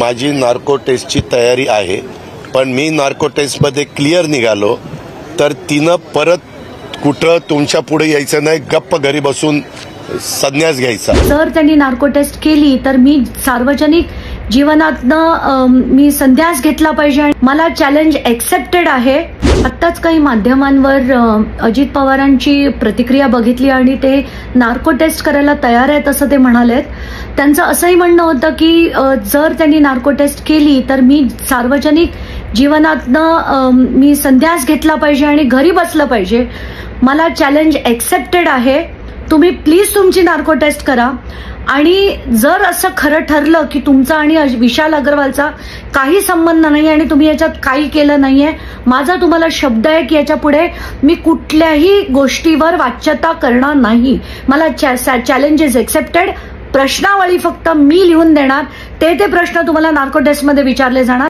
माझी नार्को टेस्टची तयारी आहे, पण मी नार्को टेस्टमध्ये क्लिअर निघालो तर तिनं परत कुठं तुमच्या पुढे यायचं नाही, गप्प घरी बसून संन्यास घ्यायचा। जर त्यांनी नार्को टेस्ट केली तर मी सार्वजनिक जीवनातनं मी संन्यास घेतला पाहिजे आणि मला चॅलेंज एक्सेप्टेड आहे। आत्ताच काही माध्यमांवर अजित पवारांची प्रतिक्रिया बघितली आणि ते नार्को टेस्ट करायला तयार आहेत असं ते म्हणालेत। त्यांचं असंही म्हणणं होतं की जर त्यांनी नार्को टेस्ट केली तर मी सार्वजनिक जीवनातनं मी संन्यास घेतला पाहिजे आणि घरी बसलं पाहिजे। मला चॅलेंज एक्सेप्टेड आहे, तुम्ही प्लीज तुमची नार्को टेस्ट करा आणि जर असं खरं ठरलं की तुमचा आणि विशाल अग्रवालचा काही संबंध नाही आणि तुम्ही याच्यात काही केलं नाहीये, माझा तुम्हाला शब्द आहे की याच्या पुढे मी कुठल्याही गोष्टीवर वाच्यता करणार नाही। मला चॅलेंज इज एक्सेप्टेड। प्रश्नावली फक्त मी लिहून देणार, ते प्रश्न तुम्हाला नार्को टेस्टमध्ये विचारले जाणार।